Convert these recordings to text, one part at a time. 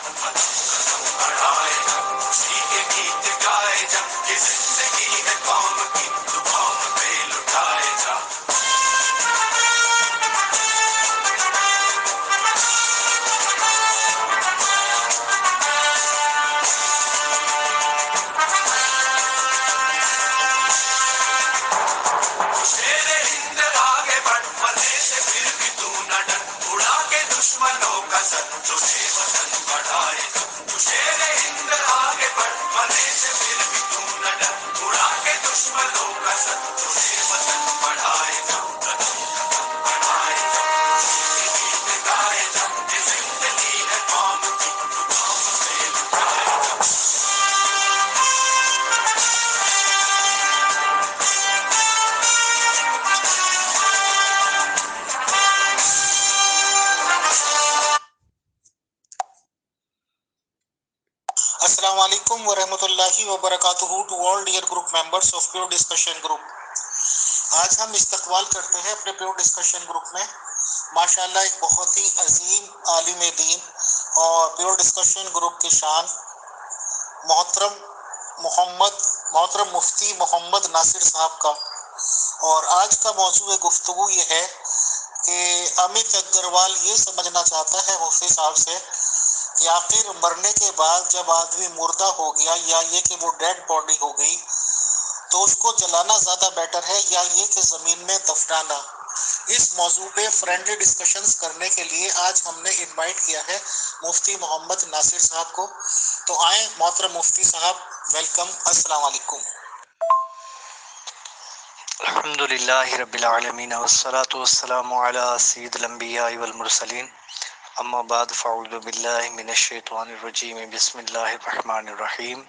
قدم قدم بڑھائے جا، خوشی کے گیت گائے جا، یہ زندگی ہے قوم کی تو قوم پہ لٹائے جا۔ شیر ہند آگے بڑھ، مزے سے پھر بھی تو نہ ڈر، اڑا کے دشمنوں کا سر، تجھے وطن بڑھائے جا۔ تو شیر ہند آگے بڑھ، مزے سے پھر بھی تو نہ ڈر، اڑا کے دشمنوں کا سر، تجھے وطن بڑھائے جا۔ قدم قدم بڑھائے جا، خوشی کے گیت گائے جا، یہ زندگی ہے قوم کی تو قوم پہ لٹائے جا۔ السلام علیکم ورحمۃ اللہ وبرکاتہ to all dear group members of pure discussion group. آج ہم استقبال کرتے ہیں اپنے پیور ڈسکشن گروپ میں ماشاءاللہ ایک بہت ہی عظیم عالم دین اور پیور ڈسکشن گروپ کی شان محترم مفتی محمد ناصر صاحب کا۔ اور آج کا موضوع گفتگو یہ ہے کہ امت اگروال یہ سمجھنا چاہتا ہے مفتی صاحب سے کہ آخر مرنے کے بعد جب آدمی مردہ ہو گیا یا یہ کہ وہ ڈیڈ باڈی ہو گئی تو اس کو جلانا زیادہ بیٹر ہے یا یہ کہ زمین میں دفنانا۔ اس موضوع پہ فرینڈلی ڈسکشنز کرنے کے لیے آج ہم نے انوائٹ کیا ہے مفتی محمد ناصر صاحب کو۔ تو آئیں محترم مفتی صاحب، ویلکم، السلام علیکم۔ الحمدللہ رب العالمین والصلاة والسلام علی سید الانبیاء والمرسلین، اما بعد فاعوذ باللہ من الشیطان الرجیم، بسم اللہ الرحمن الرحیم۔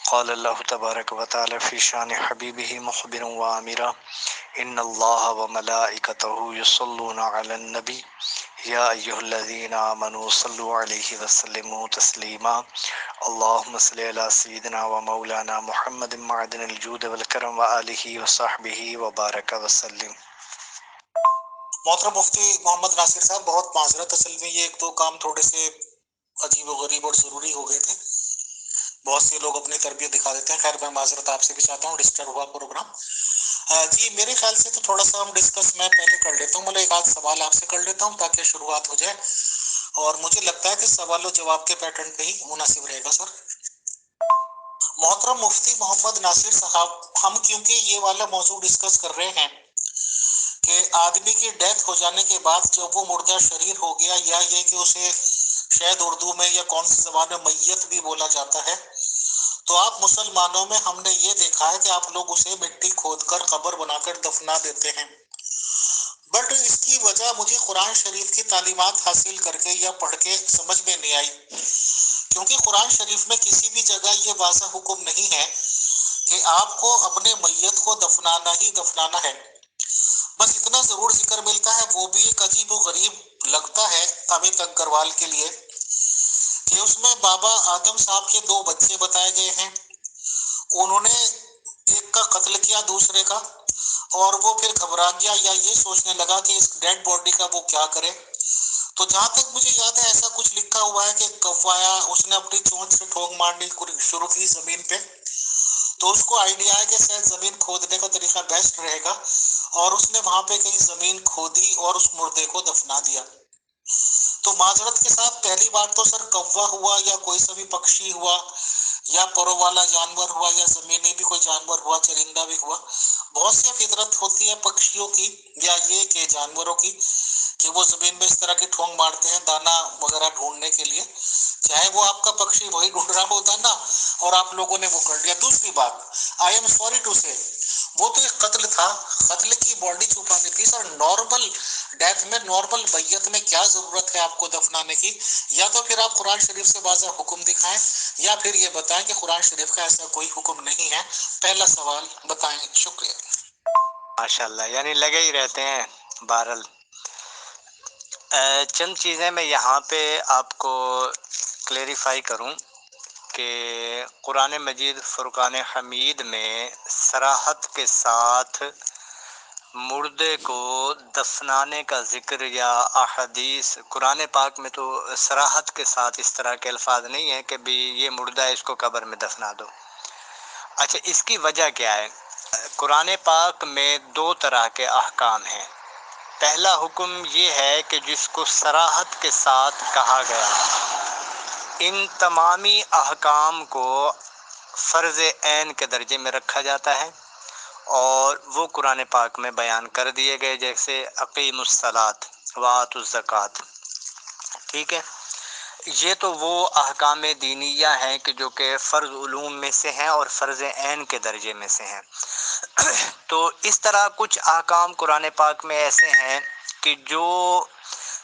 قال اللہ تبارک و تعالی فی شان حبیبہ مخبرا و آمرا ان اللہ وملائکتہ یصلون علی النبی یا ایہا الذین آمنوا صلوا علیہ وسلموا تسلیما، اللہم صلی علی سیدنا و مولانا محمد معدن الجود والکرم و آلہ وصحبہ وبارک وسلم۔ محترم مفتی محمد ناصر صاحب، بہت معذرت، اصل میں یہ ایک دو کام تھوڑے سے عجیب و غریب اور ضروری ہو گئے تھے، بہت سے لوگ اپنی تربیت دکھا دیتے ہیں۔ خیر میں معذرت آپ سے بھی چاہتا ہوں، ڈسٹرب ہوا پروگرام۔ جی میرے خیال سے تو تھوڑا سا ہم ڈسکس میں پہلے کر لیتا ہوں، مطلب ایک آدھ سوال آپ سے کر لیتا ہوں تاکہ شروعات ہو جائے، اور مجھے لگتا ہے کہ سوال و جواب کے پیٹرن پہ ہی مناسب رہے گا سر۔ محترم مفتی محمد ناصر صاحب، ہم کیونکہ یہ والا موضوع ڈسکس کر رہے ہیں کہ آدمی کی ڈیتھ ہو جانے کے بعد جب وہ مردہ شریر ہو گیا یا یہ کہ اسے شاید اردو میں یا کون سی زبان میں میت بھی بولا جاتا ہے، تو آپ مسلمانوں میں ہم نے یہ دیکھا ہے کہ آپ لوگ اسے مٹی کھود کر قبر بنا کر دفنا دیتے ہیں، بٹ اس کی وجہ مجھے قرآن شریف کی تعلیمات حاصل کر کے یا پڑھ کے سمجھ میں نہیں آئی، کیونکہ قرآن شریف میں کسی بھی جگہ یہ واضح حکم نہیں ہے کہ آپ کو اپنے میت کو دفنانا ہی دفنانا ہے۔ بس اتنا ضرور ذکر ملتا ہے، وہ بھی ایک عجیب و غریب لگتا ہے امت اگروال کے لیے، کہ اس میں بابا آدم صاحب کے دو بچے بتائے گئے ہیں، انہوں نے ایک کا قتل کیا دوسرے کا، اور وہ پھر گھبرا گیا یا یہ سوچنے لگا کہ اس ڈیڈ باڈی کا وہ کیا کرے۔ تو جہاں تک مجھے یاد ہے ایسا کچھ لکھا ہوا ہے کہ کوایا اس نے اپنی چونچ سے ٹھوک مارنی شروع کی زمین پہ، تو اس کو آئیڈیا ہے کہ شاید زمین کھودنے کا طریقہ بیسٹ رہے گا، اور اس نے وہاں پہ کہیں زمین کھودی اور اس مردے کو دفنا دیا۔ تو معذرت کے ساتھ پہلی بات تو سر کوا ہوا یا کوئی سا بھی پکشی ہوا یا پروں والا جانور ہوا یا زمینی بھی کوئی جانور ہوا، چرندہ بھی ہوا، بہت سی فطرت ہوتی ہے پکشیوں کی یا یہ کہ جانوروں کی کہ وہ زمین میں اس طرح کے ٹھونگ مارتے ہیں دانا وغیرہ ڈھونڈنے کے لیے، چاہے وہ آپ کا پکشی وہی ڈھونڈ رہا ہوتا نا، اور آپ لوگوں نے وہ کر لیا۔ دوسری بات، آئی ایم سوری ٹو سے، وہ تو ایک قتل تھا، قتل کی باڈی چھپانی تھی سر۔ نارمل ڈیتھ میں، نارمل میت میں کیا ضرورت ہے آپ کو دفنانے کی؟ یا تو پھر آپ قرآن شریف سے واضح حکم دکھائیں یا پھر یہ بتائیں کہ قرآن شریف کا ایسا کوئی حکم نہیں ہے۔ پہلا سوال بتائیں، شکریہ۔ ماشاءاللہ، یعنی لگے ہی رہتے ہیں۔ بہرحال چند چیزیں میں یہاں پہ آپ کو کلیریفائی کروں کہ قرآن مجید فرقان حمید میں صراحت کے ساتھ مردے کو دفنانے کا ذکر یا احادیث قرآن پاک میں تو صراحت کے ساتھ اس طرح کے الفاظ نہیں ہیں کہ بھی یہ مردہ ہے اس کو قبر میں دفنا دو۔ اچھا، اس کی وجہ کیا ہے؟ قرآن پاک میں دو طرح کے احکام ہیں۔ پہلا حکم یہ ہے کہ جس کو صراحت کے ساتھ کہا گیا، ان تمامی احکام کو فرض عین کے درجے میں رکھا جاتا ہے اور وہ قرآن پاک میں بیان کر دیے گئے، جیسے اقیم الصلاۃ وآتوا الزکوٰۃ۔ ٹھیک ہے، یہ تو وہ احکام دینیہ ہیں کہ جو کہ فرض علوم میں سے ہیں اور فرض عین کے درجے میں سے ہیں۔ تو اس طرح کچھ احکام قرآن پاک میں ایسے ہیں کہ جو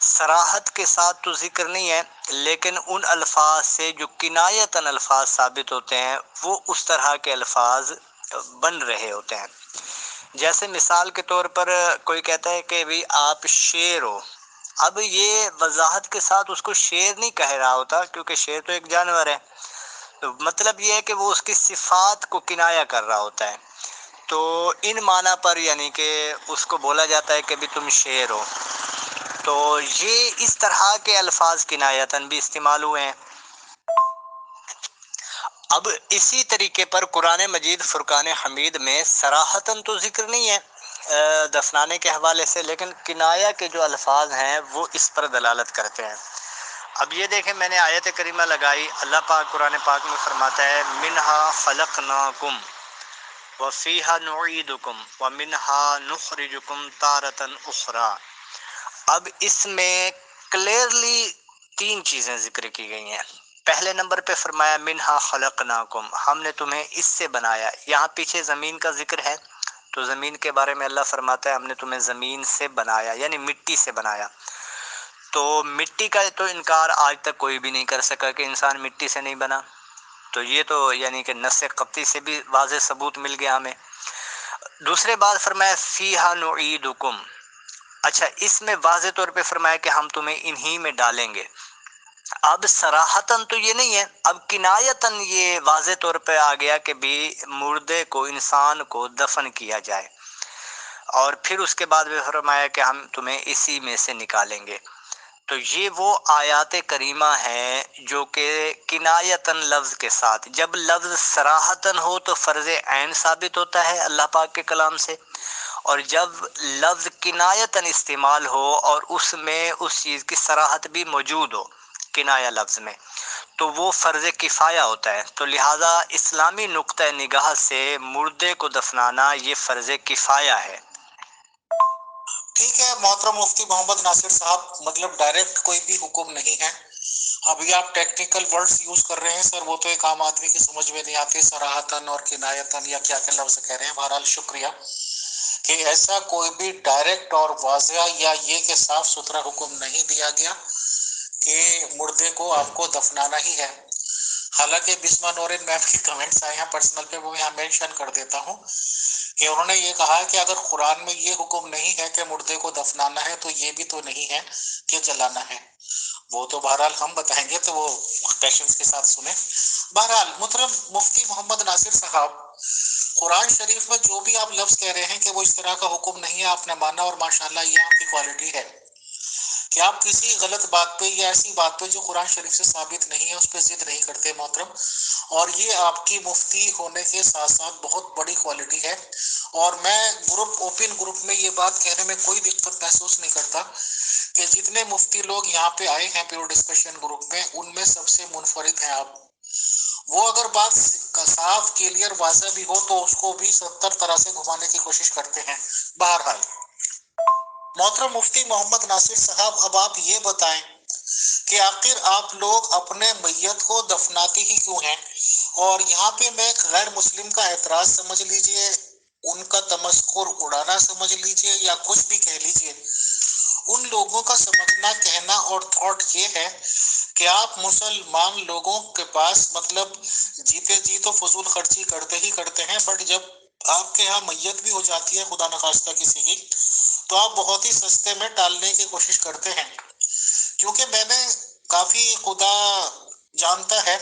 صراحت کے ساتھ تو ذکر نہیں ہے، لیکن ان الفاظ سے جو کنایتاً الفاظ ثابت ہوتے ہیں وہ اس طرح کے الفاظ بن رہے ہوتے ہیں۔ جیسے مثال کے طور پر کوئی کہتا ہے کہ بھی آپ شیر ہو، اب یہ وضاحت کے ساتھ اس کو شیر نہیں کہہ رہا ہوتا، کیونکہ شیر تو ایک جانور ہے، تو مطلب یہ ہے کہ وہ اس کی صفات کو کنایا کر رہا ہوتا ہے۔ تو ان معنی پر یعنی کہ اس کو بولا جاتا ہے کہ بھی تم شیر ہو، تو یہ اس طرح کے الفاظ کنایتاً بھی استعمال ہوئے ہیں۔ اب اسی طریقے پر قرآن مجید فرقان حمید میں صراحتاً تو ذکر نہیں ہے دفنانے کے حوالے سے، لیکن کنایہ کے جو الفاظ ہیں وہ اس پر دلالت کرتے ہیں۔ اب یہ دیکھیں، میں نے آیت کریمہ لگائی، اللہ پاک قرآن پاک میں فرماتا ہے منہا خلقناکم وفیہا نعیدکم ومنہا نخرجکم تارۃ اخری۔ اب اس میں کلیئرلی تین چیزیں ذکر کی گئی ہیں۔ پہلے نمبر پہ فرمایا منہا خلقناکم، ہم نے تمہیں اس سے بنایا۔ یہاں پیچھے زمین کا ذکر ہے، تو زمین کے بارے میں اللہ فرماتا ہے ہم نے تمہیں زمین سے بنایا، یعنی مٹی سے بنایا۔ تو مٹی کا تو انکار آج تک کوئی بھی نہیں کر سکا کہ انسان مٹی سے نہیں بنا، تو یہ تو یعنی کہ نص قطعی سے بھی واضح ثبوت مل گیا ہمیں۔ دوسرے بات فرمایا فیہا نعیدکم، اچھا اس میں واضح طور پہ فرمایا کہ ہم تمہیں انہی میں ڈالیں گے۔ اب صراحتاً تو یہ نہیں ہے، اب کنایتاً یہ واضح طور پہ آ گیا کہ بھی مردے کو، انسان کو دفن کیا جائے، اور پھر اس کے بعد بھی فرمایا کہ ہم تمہیں اسی میں سے نکالیں گے۔ تو یہ وہ آیات کریمہ ہیں جو کہ کنایتاً لفظ کے ساتھ، جب لفظ صراحتاً ہو تو فرض عین ثابت ہوتا ہے اللہ پاک کے کلام سے، اور جب لفظ کنایتاً استعمال ہو اور اس میں اس چیز کی صراحت بھی موجود ہو کنایہ لفظ میں، تو وہ فرض کفایہ ہوتا ہے۔ تو لہٰذا اسلامی نقطہ نگاہ سے مردے کو دفنانا یہ فرض کفایہ ہے۔ ٹھیک ہے محترم مفتی محمد ناصر صاحب، مطلب ڈائریکٹ کوئی بھی حکم نہیں ہے، ابھی آپ ٹیکنیکل ورڈز یوز کر رہے ہیں سر، وہ تو ایک عام آدمی کی سمجھ میں نہیں آتی، صراحتاً اور کنایتاً یا کیا کیا لفظ کہہ رہے ہیں۔ بہرحال شکریہ کہ ایسا کوئی بھی ڈائریکٹ اور واضح یا یہ کہ صاف ستھرا حکم نہیں دیا گیا کہ مردے کو آپ کو دفنانا ہی ہے۔ حالانکہ بسمہ نورین میم کی کمنٹس آئے ہیں پرسنل پہ، وہ یہاں مینشن کر دیتا ہوں کہ انہوں نے یہ کہا کہ اگر قرآن میں یہ حکم نہیں ہے کہ مردے کو دفنانا ہے تو یہ بھی تو نہیں ہے کہ جلانا ہے۔ وہ تو بہرحال ہم بتائیں گے تو وہ پیشنس کے ساتھ سنیں۔ بہرحال محترم مفتی محمد ناصر صاحب، قرآن شریف میں جو بھی آپ لفظ کہہ رہے ہیں کہ وہ اس طرح کا حکم نہیں ہے، آپ نے مانا، اور ماشاءاللہ یہ آپ کی کوالٹی ہے کہ آپ کسی غلط بات پہ یا ایسی بات پہ جو قرآن شریف سے ثابت نہیں ہے اس پہ ضد نہیں کرتے محترم، اور یہ آپ کی مفتی ہونے کے ساتھ ساتھ بہت بڑی کوالٹی ہے۔ اور میں اوپن گروپ میں یہ بات کہنے میں کوئی دقت محسوس نہیں کرتا کہ جتنے مفتی لوگ یہاں پہ آئے ہیں پیور ڈسکشن گروپ میں، ان میں سب سے منفرد ہیں آپ۔ وہ اگر بات صاف کلیئر واضح بھی ہو تو اس کو بھی 70 طرح سے گھمانے کی کوشش کرتے ہیں۔ بہرحال محترم مفتی محمد ناصر صاحب، اب آپ یہ بتائیں کہ آخر آپ لوگ اپنے میت کو دفناتے ہی کیوں ہیں؟ اور یہاں پہ میں ایک غیر مسلم کا اعتراض سمجھ لیجئے، ان کا تمسخر اڑانا سمجھ لیجئے، یا کچھ بھی کہہ لیجئے، ان لوگوں کا سمجھنا، کہنا اور تھاٹ یہ ہے کہ آپ مسلمان لوگوں کے پاس مطلب جیتے جی تو فضول خرچی کرتے ہی کرتے ہیں، بٹ جب آپ کے ہاں میت بھی ہو جاتی ہے خدا نخواستہ کسی کی، تو آپ بہت ہی سستے میں ٹالنے کی کوشش کرتے ہیں۔ کیونکہ میں نے کافی خدا جانتا ہے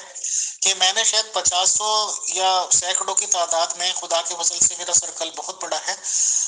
کہ میں نے شاید 500 یا سینکڑوں کی تعداد میں، خدا کے فضل سے میرا سرکل بہت بڑا ہے،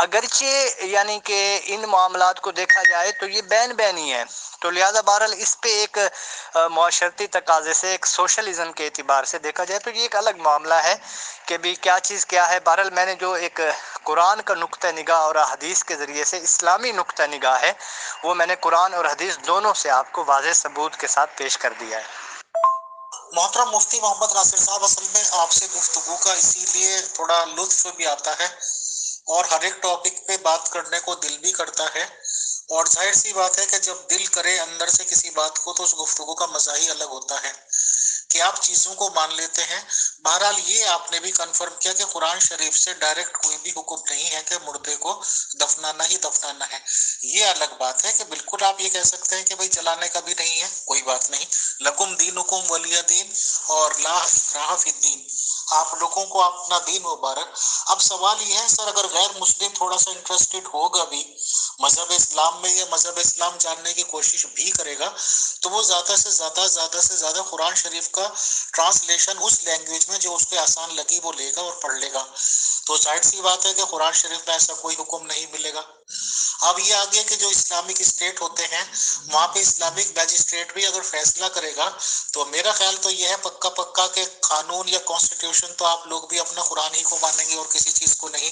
اگرچہ یعنی کہ ان معاملات کو دیکھا جائے تو یہ بین بین ہی ہے، تو لہذا بہرحال اس پہ ایک معاشرتی تقاضے سے، ایک سوشلزم کے اعتبار سے دیکھا جائے تو یہ ایک الگ معاملہ ہے کہ بھی کیا چیز کیا ہے۔ بہرحال میں نے جو ایک قرآن کا نقطہ نگاہ اور حدیث کے ذریعے سے اسلامی نقطہ نگاہ ہے وہ میں نے قرآن اور حدیث دونوں سے آپ کو واضح ثبوت کے ساتھ پیش کر دیا ہے۔ محترم مفتی محمد ناصر صاحب، اصل میں آپ سے گفتگو کا اسی لیے تھوڑا لطف بھی آتا ہے اور ہر ایک ٹاپک پہ بات کرنے کو دل بھی کرتا ہے، اور ظاہر سی بات ہے کہ جب دل کرے اندر سے کسی بات کو تو اس گفتگو کا مزہ ہی الگ ہوتا ہے کہ آپ چیزوں کو مان لیتے ہیں۔ بہرحال یہ آپ نے بھی کنفرم کیا کہ قرآن شریف سے ڈائریکٹ کوئی بھی حکم نہیں ہے کہ مردے کو دفنانا ہی دفنانا ہے۔ یہ الگ بات ہے کہ بالکل آپ یہ کہہ سکتے ہیں کہ بھئی جلانے کا بھی نہیں ہے، کوئی بات نہیں، لکم دینکم ولی دین، اور لا اکراہ فی الدین، آپ لوگوں کو اپنا دین مبارک۔ اب سوال یہ ہے سر، اگر غیر مسلم تھوڑا سا انٹرسٹڈ ہوگا بھی مذہب اسلام میں یا مذہب اسلام جاننے کی کوشش بھی کرے گا تو وہ زیادہ سے زیادہ قرآن شریف کا ٹرانسلیشن اس لینگویج میں جو اس کے آسان لگی وہ لے گا اور پڑھ لے گا، تو ظاہر سی بات ہے کہ قرآن شریف میں ایسا کوئی حکم نہیں ملے گا۔ اب یہ آگے کہ جو اسلامک اسٹیٹ ہوتے ہیں وہاں پہ اسلامک میجسٹریٹ بھی اگر فیصلہ کرے گا تو میرا خیال تو یہ ہے پکا کہ قانون یا کانسٹیٹیوشن تو آپ لوگ بھی اپنا قرآن ہی کو مانیں گے اور کسی چیز کو نہیں،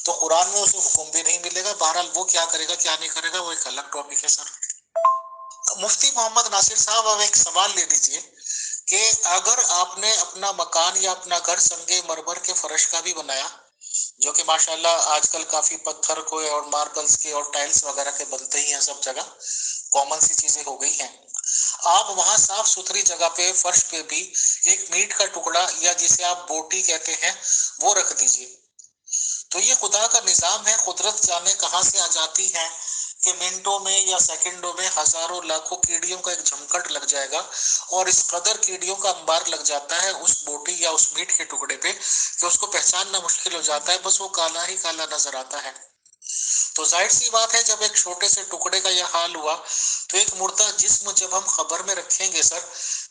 تو قرآن میں اسے حکم بھی نہیں ملے گا۔ بہرحال وہ کیا کرے گا کیا نہیں کرے گا وہ ایک الگ ٹاپک ہے سر۔ مفتی محمد ناصر صاحب، اب ایک سوال لے لیجئے کہ اگر آپ نے اپنا مکان یا اپنا گھر سنگ مرمر کے فرش کا بھی بنایا، جو کہ ماشاءاللہ آج کل کافی پتھر کو اور ماربلز کے اور ٹائلز وغیرہ کے بنتے ہی ہیں، سب جگہ کامن سی چیزیں ہو گئی ہیں، آپ وہاں صاف ستھری جگہ پہ فرش پہ بھی ایک میٹ کا ٹکڑا یا جسے آپ بوٹی کہتے ہیں وہ رکھ دیجئے، تو یہ خدا کا نظام ہے، قدرت جانے کہاں سے آ جاتی ہے کہ منٹوں میں یا سیکنڈوں میں ہزاروں لاکھوں کیڑیوں کا ایک جھمکٹ لگ جائے گا، اور اس قدر کیڑیوں کا انبار لگ جاتا ہے اس بوٹی یا اس میٹ کے ٹکڑے پہ کہ اس کو پہچاننا مشکل ہو جاتا ہے، بس وہ کالا ہی کالا نظر آتا ہے۔ تو ظاہر سی بات ہے جب ایک چھوٹے سے ٹکڑے کا یہ حال ہوا تو ایک مردہ جسم جب ہم خبر میں رکھیں گے سر،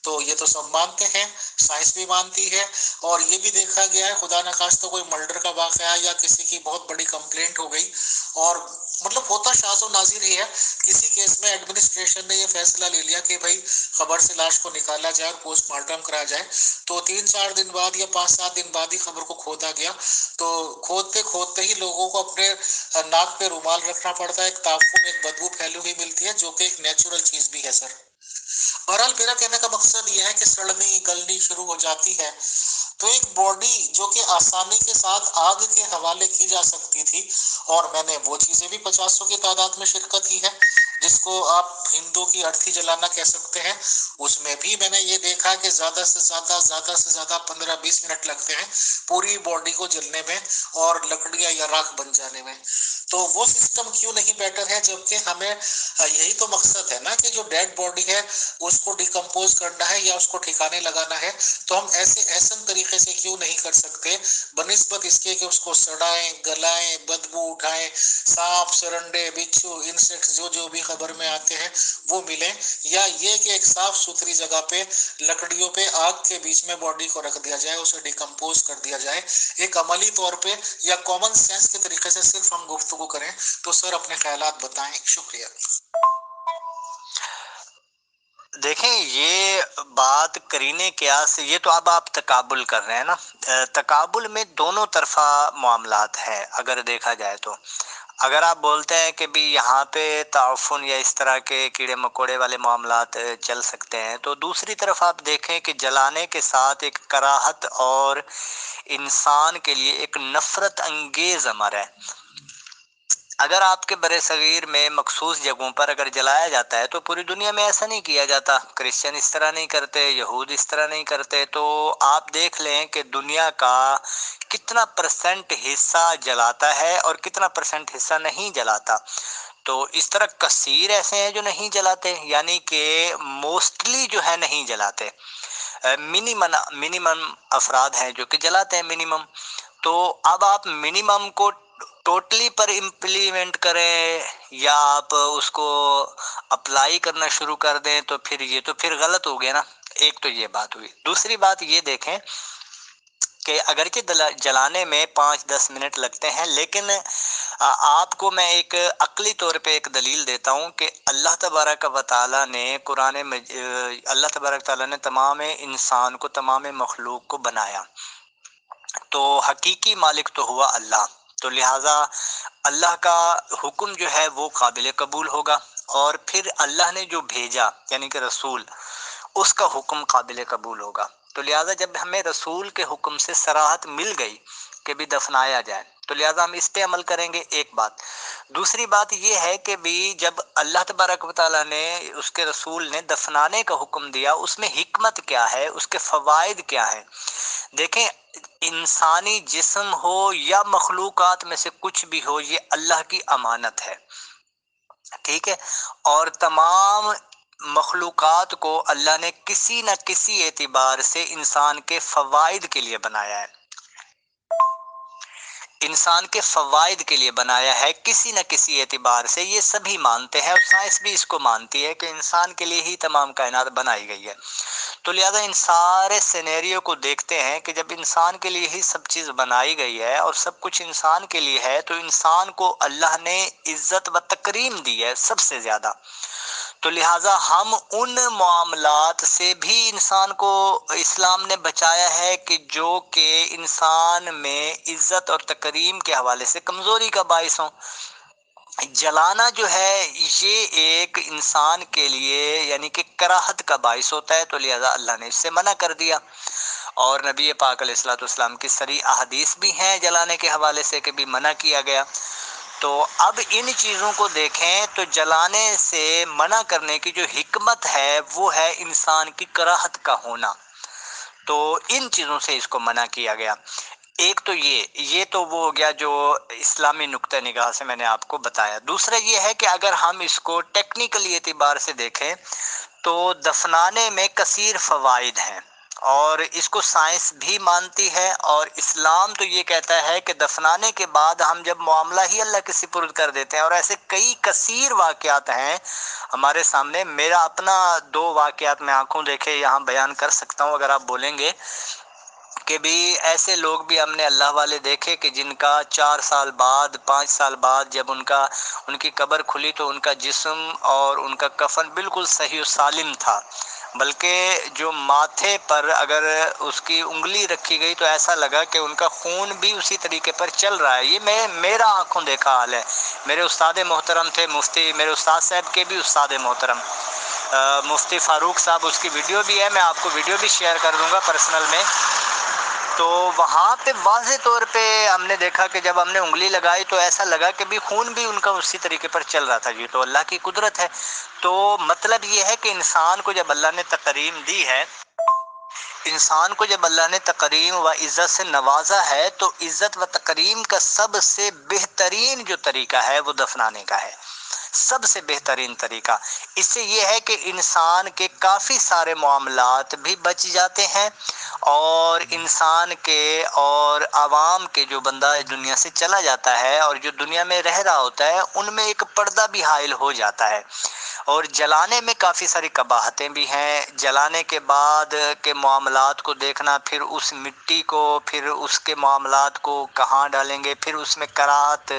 تو یہ تو سب مانتے ہیں، سائنس بھی مانتی ہے، اور یہ بھی دیکھا گیا ہے خدا نخواستہ کوئی مرڈر کا واقعہ یا کسی کی بہت بڑی کمپلینٹ ہو گئی، اور مطلب ہوتا شاذ و نادر ہی ہے، کسی کیس میں ایڈمنسٹریشن نے یہ فیصلہ لے لیا کہ بھائی خبر سے لاش کو نکالا جائے اور پوسٹ مارٹم کرا جائے، تو 3-4 دن بعد یا 5-7 دن بعد ہی خبر کو کھودا گیا، تو کھودتے ہی لوگوں کو اپنے ناک پہ رومال رکھنا پڑتا ہے، ایک تعفن، ایک بدبو پھیلی ہوئی ملتی ہے جو کہ ایک نیچرل چیز بھی ہے سر۔ بہرحال میرا کہنے کا مقصد یہ ہے کہ سڑنی گلنی شروع ہو جاتی ہے، تو ایک باڈی جو کہ آسانی کے ساتھ آگ کے حوالے کی جا سکتی تھی، اور میں نے وہ چیزیں بھی 50 کی تعداد میں شرکت کی ہے جس کو آپ ہندو کی ارتھی جلانا کہہ سکتے ہیں، اس میں بھی میں نے یہ دیکھا کہ زیادہ سے زیادہ 15-20 منٹ لگتے ہیں پوری باڈی کو جلنے میں اور لکڑیاں یا راکھ بن جانے میں، تو وہ سسٹم کیوں نہیں بیٹر ہے، جبکہ ہمیں یہی تو مقصد ہے نا کہ جو ڈیڈ باڈی ہے اس کو ڈیکمپوز کرنا ہے یا اس کو ٹھکانے لگانا ہے، تو ہم ایسے احسن طریقے سے کیوں نہیں کر سکتے بنسبت اس کے کہ اس کو سڑائیں، گلائیں، بدبو اٹھائیں، سانپ، سرنڈے، بچھو، انسیکٹ جو بھی خبر میں آتے ہیں وہ ملیں، یا یہ کہ ایک صاف ستھری جگہ پہ لکڑیوں پہ آگ کے بیچ میں باڈی کو رکھ دیا جائے، اسے ڈیکمپوز کر دیا جائے، ایک عملی طور پہ یا کامن سینس کے طریقے سے صرف ہم گفتگو کریں، تو سر اپنے خیالات بتائیں، شکریہ۔ دیکھیں یہ بات قرینے قیاس، یہ تو اب آپ تقابل کر رہے ہیں نا، تقابل میں دونوں طرفہ معاملات ہیں اگر دیکھا جائے تو، اگر آپ بولتے ہیں کہ بھی یہاں پہ تعفن یا اس طرح کے کیڑے مکوڑے والے معاملات چل سکتے ہیں، تو دوسری طرف آپ دیکھیں کہ جلانے کے ساتھ ایک کراہت اور انسان کے لیے ایک نفرت انگیز عمل ہے۔ اگر آپ کے برِ صغیر میں مخصوص جگہوں پر اگر جلایا جاتا ہے تو پوری دنیا میں ایسا نہیں کیا جاتا، کرسچن اس طرح نہیں کرتے، یہود اس طرح نہیں کرتے، تو آپ دیکھ لیں کہ دنیا کا کتنا پرسنٹ حصہ جلاتا ہے اور کتنا پرسنٹ حصہ نہیں جلاتا، تو اس طرح کثیر ایسے ہیں جو نہیں جلاتے، یعنی کہ موسٹلی جو ہے نہیں جلاتے، منیمم افراد ہیں جو کہ جلاتے ہیں منیمم، تو اب آپ منیمم کو ٹوٹلی پر امپلیمنٹ کریں یا آپ اس کو اپلائی کرنا شروع کر دیں تو پھر یہ تو پھر غلط ہو گیا نا، ایک تو یہ بات ہوئی۔ دوسری بات یہ دیکھیں کہ اگرچہ جلانے میں 5-10 منٹ لگتے ہیں، لیکن آپ کو میں ایک عقلی طور پہ ایک دلیل دیتا ہوں کہ اللہ تبارک و تعالیٰ نے اللہ تبارک و تعالیٰ نے تمام انسان کو، تمام مخلوق کو بنایا، تو حقیقی مالک تو ہوا اللہ، تو لہٰذا اللہ کا حکم جو ہے وہ قابل قبول ہوگا، اور پھر اللہ نے جو بھیجا یعنی کہ رسول، اس کا حکم قابل قبول ہوگا۔ تو لہٰذا جب ہمیں رسول کے حکم سے صراحت مل گئی کہ بھی دفنایا جائے، تو لہٰذا ہم اس پہ عمل کریں گے، ایک بات۔ دوسری بات یہ ہے کہ بھی جب اللہ تبارک و تعالیٰ نے، اس کے رسول نے دفنانے کا حکم دیا، اس میں حکمت کیا ہے، اس کے فوائد کیا ہیں؟ دیکھیں، انسانی جسم ہو یا مخلوقات میں سے کچھ بھی ہو، یہ اللہ کی امانت ہے، ٹھیک ہے؟ اور تمام مخلوقات کو اللہ نے کسی نہ کسی اعتبار سے انسان کے فوائد کے لیے بنایا ہے، انسان کے فوائد کے لیے بنایا ہے کسی نہ کسی اعتبار سے، یہ سبھی مانتے ہیں، اور سائنس بھی اس کو مانتی ہے کہ انسان کے لیے ہی تمام کائنات بنائی گئی ہے۔ تو لہذا ان سارے سینیریو کو دیکھتے ہیں کہ جب انسان کے لیے ہی سب چیز بنائی گئی ہے اور سب کچھ انسان کے لیے ہے، تو انسان کو اللہ نے عزت و تکریم دی ہے سب سے زیادہ، تو لہٰذا ہم ان معاملات سے بھی انسان کو اسلام نے بچایا ہے کہ جو کہ انسان میں عزت اور تکریم کے حوالے سے کمزوری کا باعث ہوں۔ جلانا جو ہے یہ ایک انسان کے لیے یعنی کہ کراہت کا باعث ہوتا ہے، تو لہذا اللہ نے اس سے منع کر دیا، اور نبی پاک علیہ الصلوۃ والسلام کی صریح احادیث بھی ہیں جلانے کے حوالے سے کہ بھی منع کیا گیا۔ تو اب ان چیزوں کو دیکھیں تو جلانے سے منع کرنے کی جو حکمت ہے وہ ہے انسان کی کراہت کا ہونا، تو ان چیزوں سے اس کو منع کیا گیا۔ ایک تو یہ تو وہ ہو گیا جو اسلامی نقطہ نگاہ سے میں نے آپ کو بتایا۔ دوسرا یہ ہے کہ اگر ہم اس کو ٹیکنیکلی اعتبار سے دیکھیں تو دفنانے میں کثیر فوائد ہیں، اور اس کو سائنس بھی مانتی ہے، اور اسلام تو یہ کہتا ہے کہ دفنانے کے بعد ہم جب معاملہ ہی اللہ کے سپرد کر دیتے ہیں، اور ایسے کئی کثیر واقعات ہیں ہمارے سامنے۔ میرا اپنا 2 واقعات میں آنکھوں دیکھے یہاں بیان کر سکتا ہوں، اگر آپ بولیں گے کہ بھی ایسے لوگ بھی ہم نے اللہ والے دیکھے کہ جن کا 4 سال بعد 5 سال بعد جب ان کی قبر کھلی تو ان کا جسم اور ان کا کفن بالکل صحیح و سالم تھا، بلکہ جو ماتھے پر اگر اس کی انگلی رکھی گئی تو ایسا لگا کہ ان کا خون بھی اسی طریقے پر چل رہا ہے۔ یہ میرا آنکھوں دیکھا حال ہے۔ میرے استاد محترم تھے مفتی، میرے استاد صاحب کے بھی استاد محترم مفتی فاروق صاحب، اس کی ویڈیو بھی ہے، میں آپ کو ویڈیو بھی شیئر کر دوں گا پرسنل میں۔ تو وہاں پہ واضح طور پہ ہم نے دیکھا کہ جب ہم نے انگلی لگائی تو ایسا لگا کہ بھی خون بھی ان کا اسی طریقے پر چل رہا تھا۔ یہ تو اللہ کی قدرت ہے۔ تو مطلب یہ ہے کہ انسان کو جب اللہ نے تکریم دی ہے، انسان کو جب اللہ نے تکریم و عزت سے نوازا ہے، تو عزت و تکریم کا سب سے بہترین جو طریقہ ہے وہ دفنانے کا ہے، سب سے بہترین طریقہ۔ اس سے یہ ہے کہ انسان کے کافی سارے معاملات بھی بچ جاتے ہیں، اور انسان کے اور عوام کے جو بندہ دنیا سے چلا جاتا ہے اور جو دنیا میں رہ رہا ہوتا ہے، ان میں ایک پردہ بھی حائل ہو جاتا ہے۔ اور جلانے میں کافی ساری قباحتیں بھی ہیں۔ جلانے کے بعد کے معاملات کو دیکھنا، پھر اس مٹی کو، پھر اس کے معاملات کو کہاں ڈالیں گے، پھر اس میں کراہت،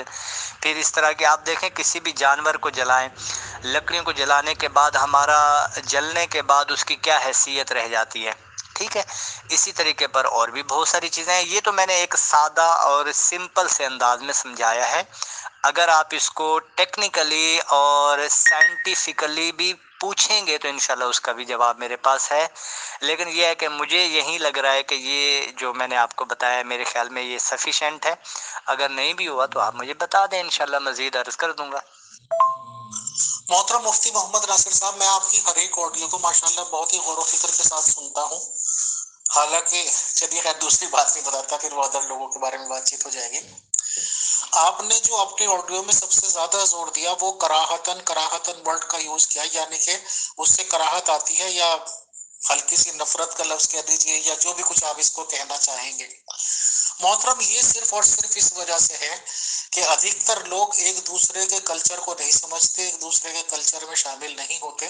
پھر اس طرح کہ آپ دیکھیں کسی بھی جانور کو جلائیں، لکڑیوں کو جلانے کے بعد ہمارا جلنے کے بعد اس کی کیا حیثیت رہ جاتی ہے، ٹھیک ہے؟ اسی طریقے پر اور بھی بہت ساری چیزیں ہیں۔ یہ تو میں نے ایک سادہ اور سمپل سے انداز میں سمجھایا ہے۔ اگر آپ اس کو ٹیکنیکلی اور سائنٹیفکلی بھی پوچھیں گے تو انشاءاللہ اس کا بھی جواب میرے پاس ہے، لیکن یہ ہے کہ مجھے یہی لگ رہا ہے کہ یہ جو میں نے آپ کو بتایا میرے خیال میں یہ سفیشینٹ ہے۔ اگر نہیں بھی ہوا تو آپ مجھے بتا دیں، انشاءاللہ مزید عرض کر دوں گا۔ محترم مفتی محمد ناصر صاحب، میں آپ کی ہر ایک آڈیو کو ماشاءاللہ بہت ہی غور و فکر کے ساتھ سنتا ہوں، حالانکہ چلیے خیر دوسری بات نہیں بتاتا، پھر وہ ادر لوگوں کے بارے میں بات چیت ہو جائے گی۔ آپ نے جو اپنی آڈیو میں سب سے زیادہ زور دیا وہ کراہتن ورڈ کا یوز کیا، یعنی کہ اس سے کراہت آتی ہے، یا ہلکی سی نفرت کا لفظ کہہ دیجئے، یا جو بھی کچھ آپ اس کو کہنا چاہیں گے۔ محترم، یہ صرف اور صرف اس وجہ سے ہے کہ ادھکتر لوگ ایک دوسرے کے کلچر کو نہیں سمجھتے، ایک دوسرے کے کلچر میں شامل نہیں ہوتے،